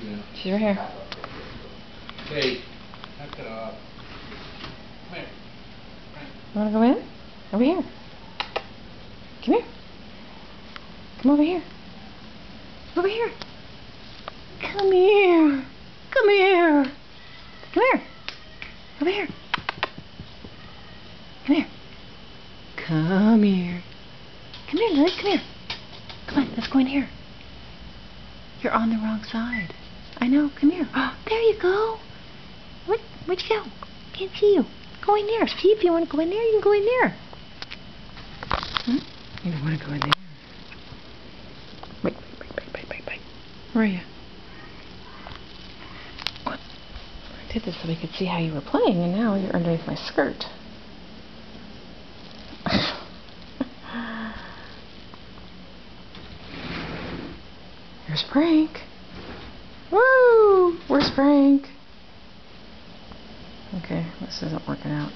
Yeah. She's right here. Hey, knock it off. Come here. You wanna go in? Over here. Come here. Come over here. Over here. Come here. Come here. Come here. Over here. Come here. Come here. Come here, Lily. Come here. Come on, let's go in here. You're on the wrong side. I know. Come here. Oh, there you go. Where'd you go? Can't see you. Go in there. See if you want to go in there. You can go in there. Hmm? You don't want to go in there. Wait. Where are you? What? I did this so we could see how you were playing, and now you're underneath my skirt. Here's Frank. Woo! Where's Frank? Okay, this isn't working out.